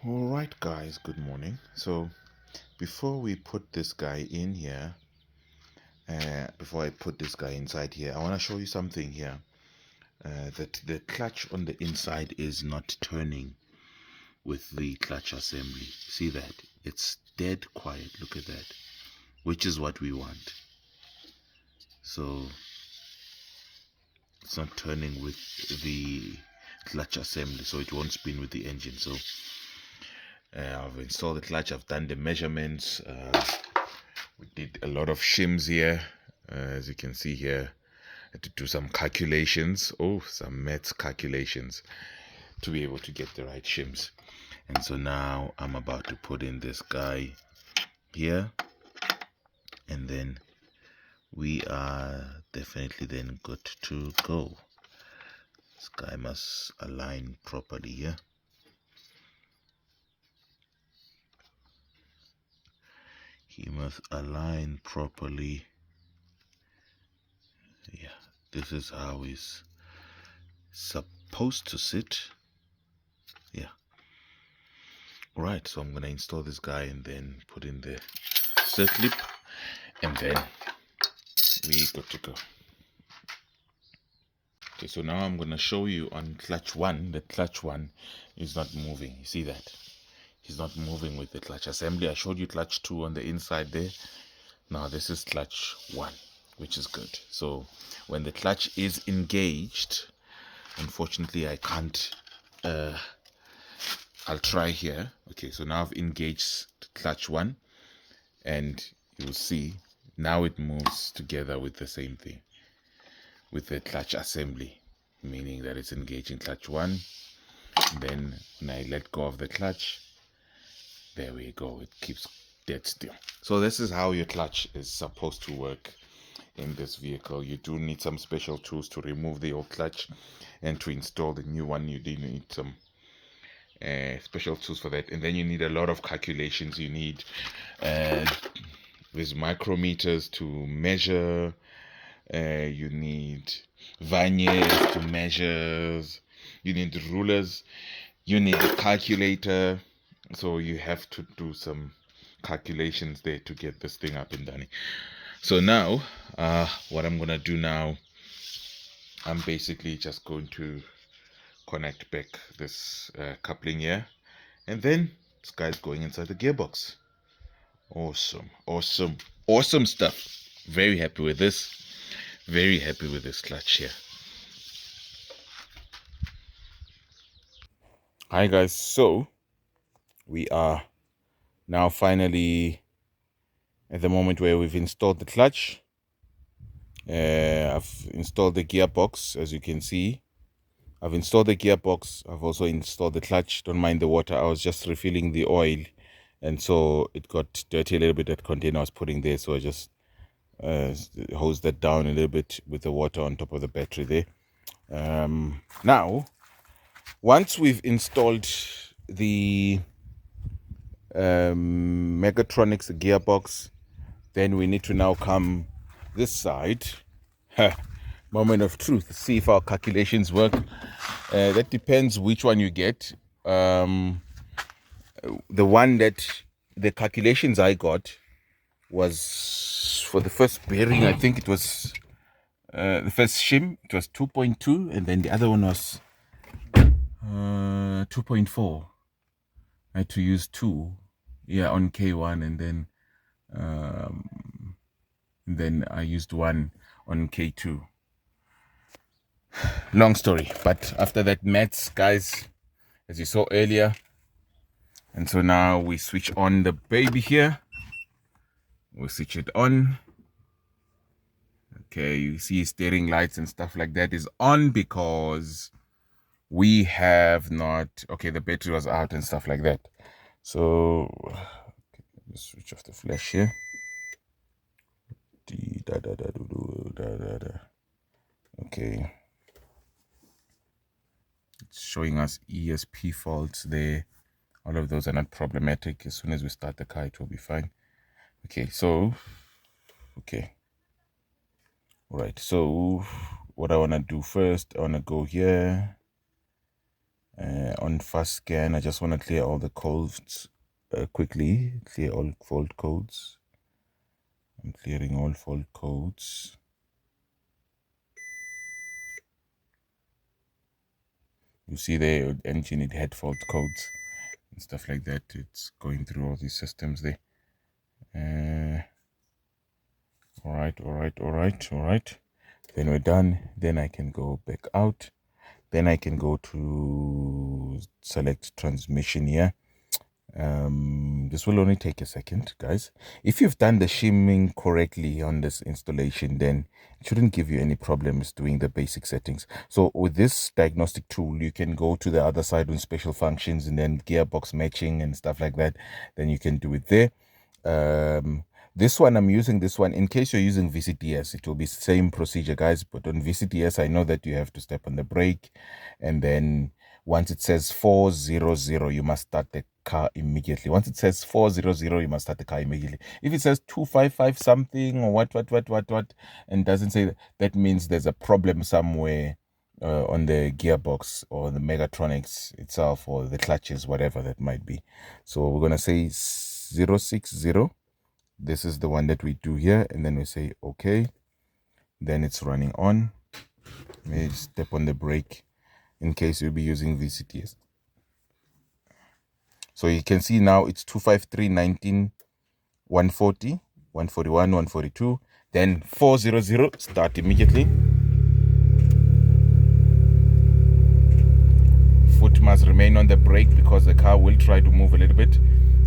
All right, guys, good morning. So before we put this guy in here, before I put this guy inside here, I want to show you something here. That the clutch on the inside is not turning with the clutch assembly. See that? It's dead quiet. Look at that, which is what we want. So it's not turning with the clutch assembly, so it won't spin with the engine. So I've installed the clutch, I've done the measurements. We did a lot of shims here, as you can see here. I had to do some calculations, some maths calculations to be able to get the right shims. And so now I'm about to put in this guy here, and then we are definitely then good to go. This guy must align properly here. He must align properly. Yeah, this is how he's supposed to sit. Yeah. Alright, so I'm going to install this guy and then put in the circlip, and then we good to go. Okay, so now I'm going to show you on clutch 1. The clutch 1 is not moving. You see that? He's not moving with the clutch assembly. I showed you clutch 2 on the inside there. Now this is clutch 1, which is good. So when the clutch is engaged, unfortunately I can't, I'll try here. Okay, so now I've engaged clutch 1, and you'll see now it moves together with the same thing, with the clutch assembly, meaning that it's engaging clutch 1. Then when I let go of the clutch, there we go, it keeps dead still. So this is how your clutch is supposed to work in this vehicle. You do need some special tools to remove the old clutch, and to install the new one you do need some special tools for that. And then you need a lot of calculations. You need these micrometers to measure, you need verniers to measure, you need rulers, you need a calculator. So you have to do some calculations there to get this thing up and running. So now what I'm gonna do now, I'm basically just going to connect back this coupling here, and then this guy's going inside the gearbox. Awesome stuff. Very happy with this. Very happy with this clutch here. Hi guys, so we are now finally at the moment where we've installed the clutch. I've installed the gearbox, as you can see. I've installed the gearbox. I've also installed the clutch. Don't mind the water. I was just refilling the oil, and so it got dirty a little bit, that container I was putting there. So I just hose that down a little bit with the water on top of the battery there. Now, once we've installed the Mechatronics gearbox, then we need to now come this side. Moment of truth. See if our calculations work. That depends which one you get. The one that the calculations I got was for the first bearing. I think it was the first shim. It was 2.2, and then the other one was 2.4. I had to use 2, on K1, and then I used 1 on K2. Long story, but after that maths, guys, as you saw earlier, and so now we switch on the baby here. We switch it on. Okay, you see steering lights and stuff like that is on because we have not, the battery was out and stuff like that. So let's switch off the flash here. Okay, it's showing us ESP faults there. All of those are not problematic. As soon as we start the car, it will be fine. Okay, so all right, so what I want to do first, I want to go here, On fast scan, I just want to clear all the codes quickly. Clear all fault codes. I'm clearing all fault codes. You see there, engine, it had fault codes and stuff like that. It's going through all these systems there. All right. Then we're done. Then I can go back out. Then I can go to select transmission here. This will only take a second, guys. If you've done the shimming correctly on this installation, then it shouldn't give you any problems doing the basic settings. So with this diagnostic tool, you can go to the other side on special functions and then gearbox matching and stuff like that. Then you can do it there. This one, I'm using this one in case you're using VCDS. It will be same procedure, guys, but on VCDS I know that you have to step on the brake, and then once it says 400, you must start the car immediately. Once it says 400, you must start the car immediately. If it says 255 something or what and doesn't say that, that means there's a problem somewhere on the gearbox or the mechatronics itself or the clutches, whatever that might be. So we're gonna say 060. This is the one that we do here, and then we say okay. Then it's running on. May step on the brake in case you'll be using VCTS. So you can see now it's 253, 19, 140, 141, 142, then 400. Start immediately. Foot must remain on the brake because the car will try to move a little bit.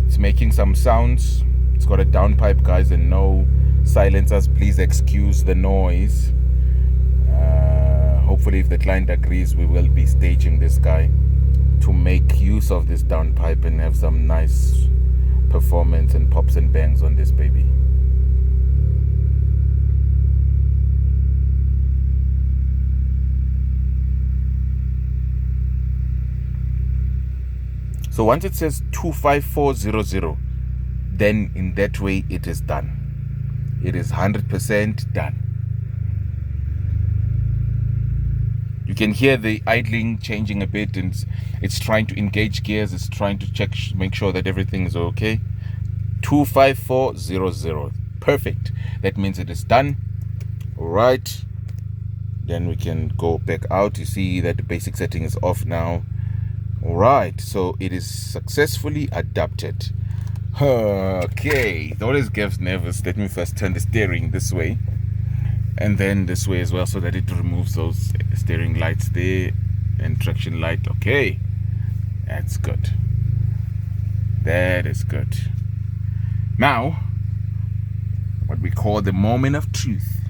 It's making some sounds. It's got a downpipe, guys, and no silencers. Please excuse the noise. Hopefully, if the client agrees, we will be staging this guy to make use of this downpipe and have some nice performance and pops and bangs on this baby. So once it says 25400, then in that way it is done. It is 100% done. You can hear the idling changing a bit, and it's trying to engage gears. It's trying to check, make sure that everything is okay. 25400. Perfect. That means it is done. All right. Then we can go back out. You see that the basic setting is off now. All right. So it is successfully adapted. Okay. It always gets nervous. Let me first turn the steering this way, and then this way as well, so that it removes those steering lights there and traction light. Okay, that's good. That is good. Now, what we call the moment of truth.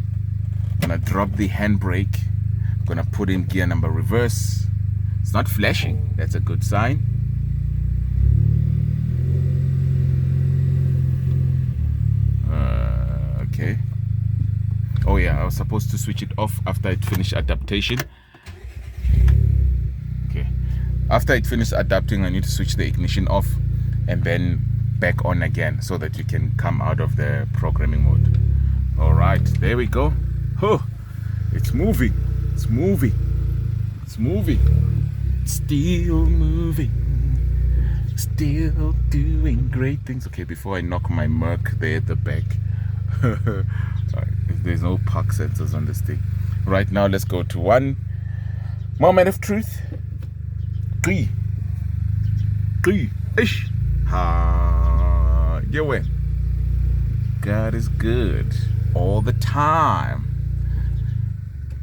I'm gonna drop the handbrake. I'm gonna put in gear number reverse. It's not flashing. That's a good sign. Okay. Oh yeah, I was supposed to switch it off after it finished adaptation. Okay. After it finished adapting, I need to switch the ignition off and then back on again so that you can come out of the programming mode. All right, there we go. Oh, it's moving. It's moving. It's moving. Still moving. Still doing great things. Okay, before I knock my Merc there at the back. There's no park sensors on this thing. Right now, let's go to one moment of truth. Ish. Ha. Get away. God is good all the time.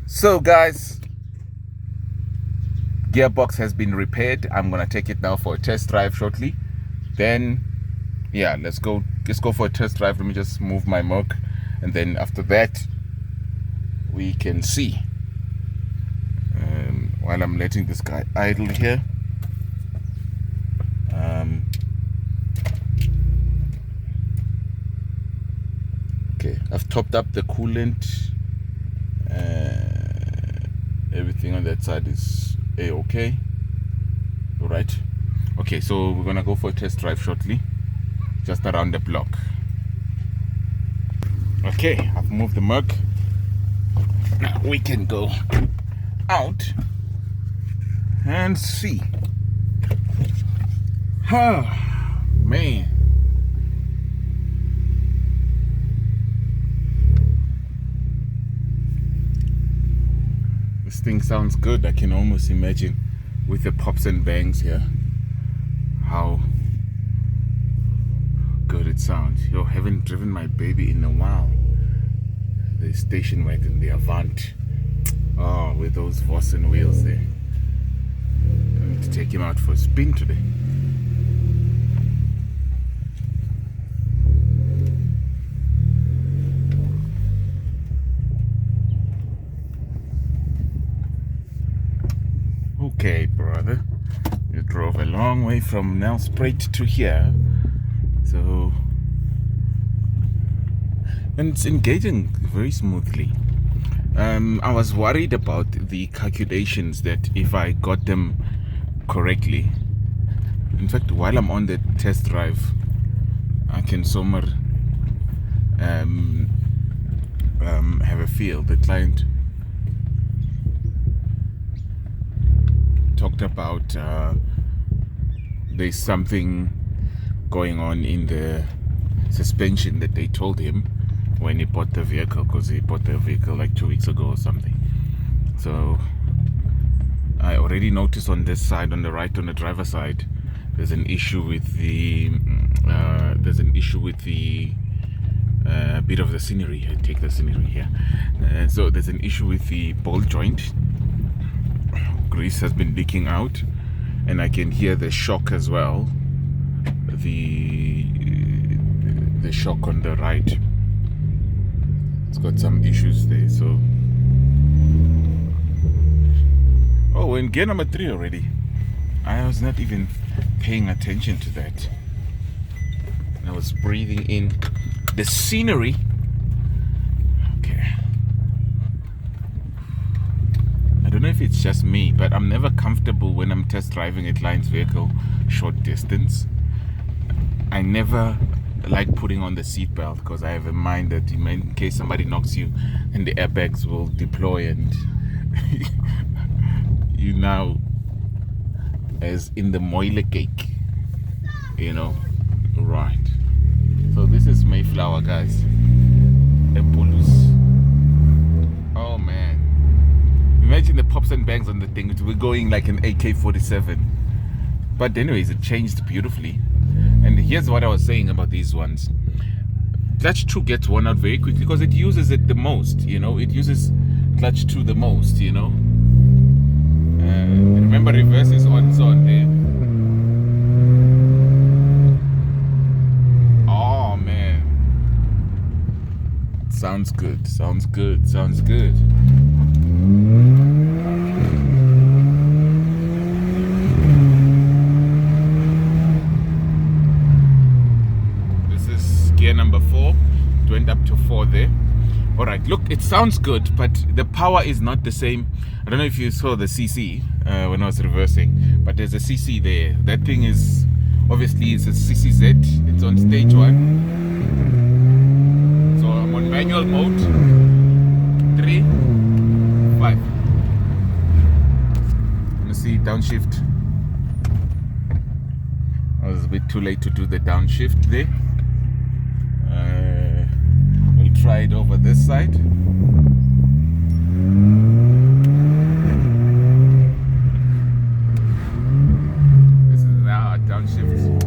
So, guys, gearbox has been repaired. I'm gonna take it now for a test drive shortly. Then, yeah, let's go for a test drive. Let me just move my Merc, and then after that we can see. While I'm letting this guy idle here, okay, I've topped up the coolant. Everything on that side is okay. All right. Okay, so we're gonna go for a test drive shortly, just around the block. Okay, I've moved the Merc. Now we can go out and see. Oh, man. This thing sounds good. I can almost imagine with the pops and bangs here how good it sounds. Yo, haven't driven my baby in a while. The station wagon, the Avant. Oh, with those Vossen wheels there. I need to take him out for a spin today. Okay, brother. You drove a long way from Nelspruit to here. So, and it's engaging very smoothly. I was worried about the calculations, that if I got them correctly. In fact, while I'm on the test drive, I can somewhere have a feel. The client talked about there's something going on in the suspension that they told him when he bought the vehicle, because he bought the vehicle like 2 weeks ago or something. So I already noticed on this side, on the right, on the driver's side, there's an issue with the bit of the scenery. I take the scenery here. So there's an issue with the ball joint. Grease has been leaking out, and I can hear the shock as well. The shock on the right, it's got some issues there. So, oh, we're in gear number 3 already. I was not even paying attention to that. I was breathing in the scenery. Okay. I don't know if it's just me, but I'm never comfortable when I'm test driving a client's vehicle short distance. I never like putting on the seatbelt, because I have in mind that in case somebody knocks you, and the airbags will deploy, and you now as in the moile cake, you know. Right. So this is Mayflower, guys. Epulus. Oh man. Imagine the pops and bangs on the thing. We're going like an AK-47. But anyways, it changed beautifully. And here's what I was saying about these ones. Clutch 2 gets worn out very quickly because it uses it the most, you know. It uses clutch 2 the most, you know. Remember, reverse is on there. Oh man. Sounds good, sounds good, sounds good. Gear number 4. It went up to 4 there. Alright, look, it sounds good, but the power is not the same. I don't know if you saw the CC when I was reversing, but there's a CC there. That thing is, obviously it's a CCZ. It's on stage 1. So I'm on manual mode. 3, 5. Let me see, downshift. I was a bit too late to do the downshift there. We'll try it over this side. This is now a downshift.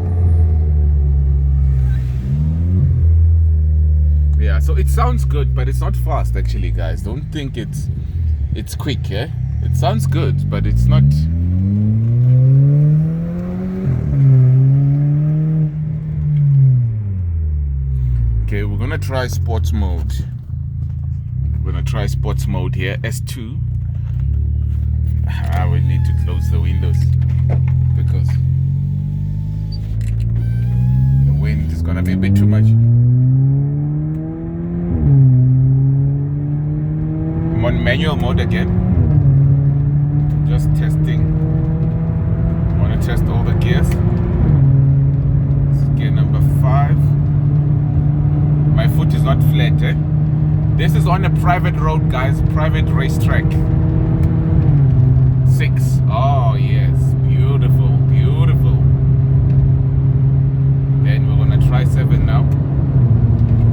Yeah, so it sounds good, but it's not fast actually, guys. Don't think it's quick, yeah? It sounds good, but it's not. Okay, we're gonna try sports mode. We're gonna try sports mode here, S2. We need to close the windows because the wind is gonna be a bit too much. I'm on manual mode again. Just testing. I wanna test all the gears. This is gear number 5. My foot is not flat, eh? This is on a private road, guys. Private racetrack. 6. Oh yes, beautiful, beautiful. Then we're gonna try 7 now.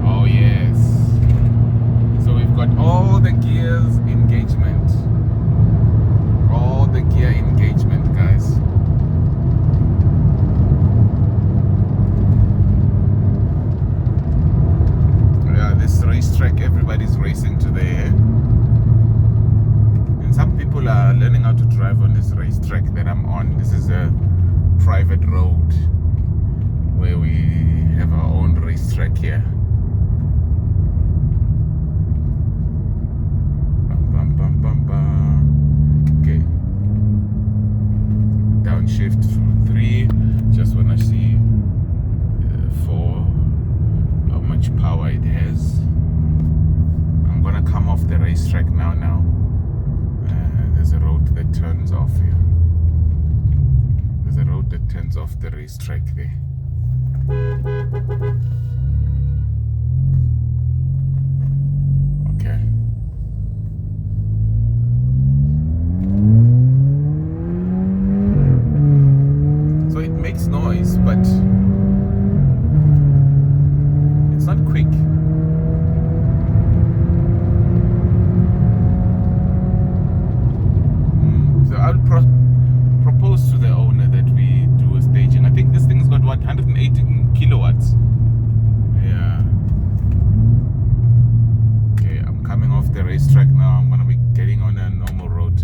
Oh yes. So we've got all the gears engagement. All the gear engagement, guys. Yeah, this racetrack, everybody's racing to there. And some people are learning how to drive on this racetrack that I'm on. This is a private road where we have our own racetrack here. Okay, downshift 3. Just wanna see for how much power it has. I'm gonna come off the racetrack now. There's a road that turns off here. There's a road that turns off the racetrack there. Okay. So it makes noise, but it's not quick. So I'll propose to the owner that we do a staging. I think this thing's got what, 180 kilowatts. Yeah. Okay, I'm coming off the racetrack now. I'm gonna be getting on a normal road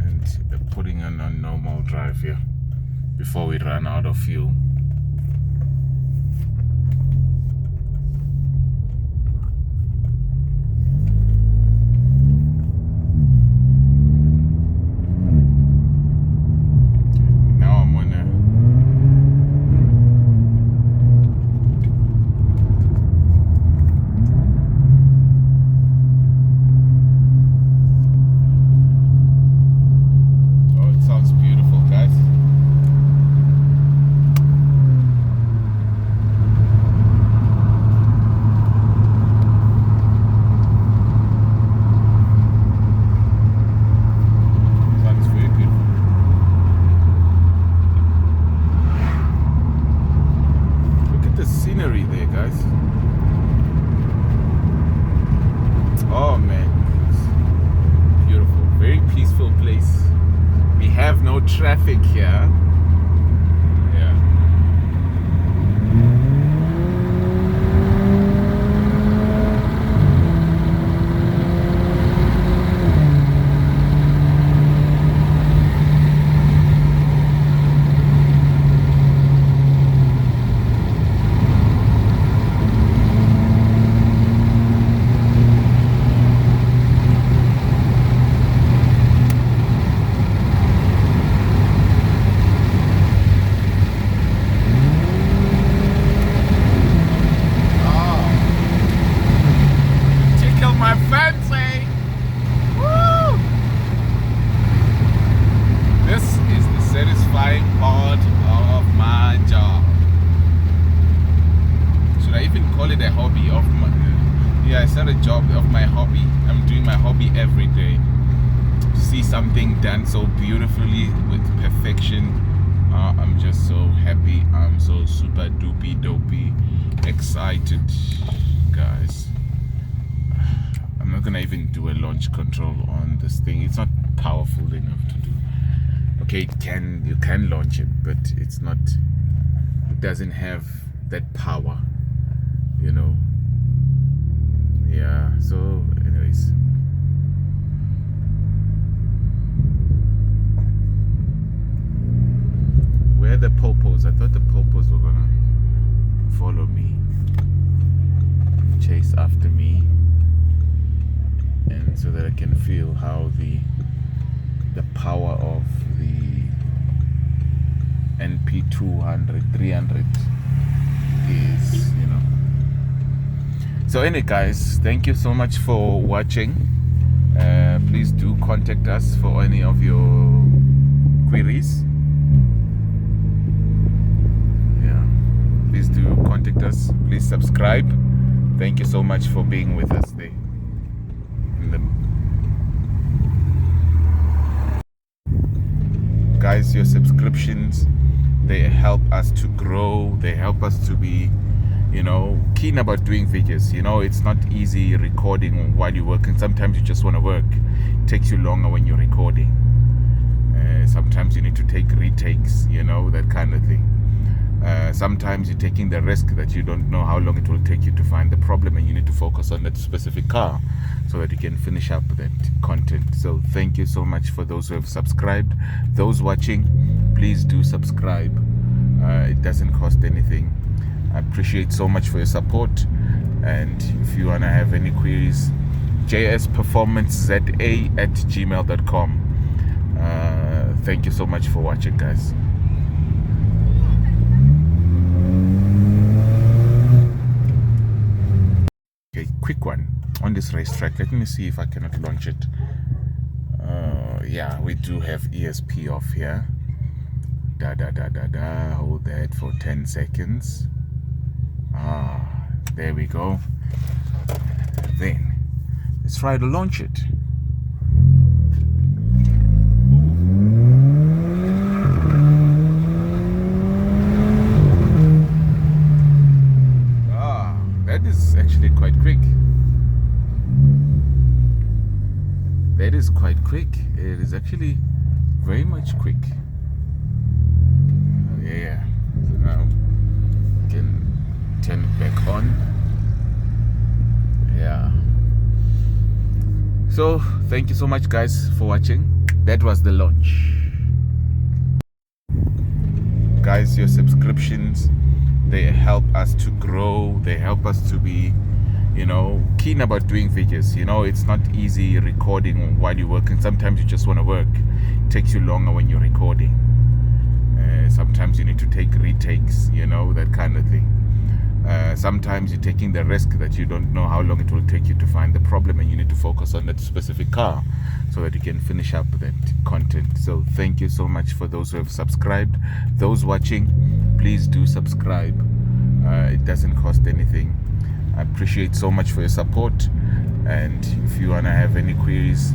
and putting on a normal drive here before we run out of fuel. Oh man, it's beautiful, very peaceful place. We have no traffic here. Not a job, of my hobby. I'm doing my hobby every day. See something done so beautifully with perfection. I'm just so happy. I'm so super doopy dopey excited, guys. I'm not gonna even do a launch control on this thing. It's not powerful enough to do. Okay, you can launch it, but it's not. It doesn't have that power, you know. Yeah, so anyways, where are the popos? I thought the popos were gonna follow me, chase after me, and so that I can feel how the power of the NP200 300 is, you know. So anyway, guys, thank you so much for watching. Please do contact us for any of your queries. Yeah, please do contact us. Please subscribe. Thank you so much for being with us there. Guys, your subscriptions, they help us to grow. They help us to be, keen about doing videos. It's not easy recording while you're working. Sometimes you just want to work. It takes you longer when you're recording. Sometimes you need to take retakes, that kind of thing. Sometimes you're taking the risk that you don't know how long it will take you to find the problem, and you need to focus on that specific car so that you can finish up that content. So thank you so much for those who have subscribed. Those watching, please do subscribe. It doesn't cost anything. I appreciate so much for your support. And if you want to have any queries, jsperformanceza@gmail.com. Thank you so much for watching, guys. Okay, quick one on this racetrack. Let me see if I cannot launch it. Yeah, we do have ESP off here. Hold that for 10 seconds. There we go. Then let's try to launch it. That is actually quite quick. That is quite quick. It is actually very much quick. Yeah. So now we can turn it back on. Yeah. So thank you so much, guys, for watching. That was the launch. Guys, your subscriptions, they help us to grow. They help us to be, keen about doing videos. It's not easy recording while you're working. Sometimes you just want to work. It takes you longer when you're recording. Sometimes you need to take retakes, that kind of thing. Sometimes you're taking the risk that you don't know how long it will take you to find the problem, and you need to focus on that specific car so that you can finish up that content. So thank you so much for those who have subscribed. Those watching, please do subscribe. It doesn't cost anything. I appreciate so much for your support. And if you want to have any queries,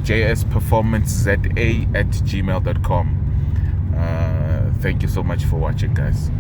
jsperformanceza@gmail.com. Thank you so much for watching, guys.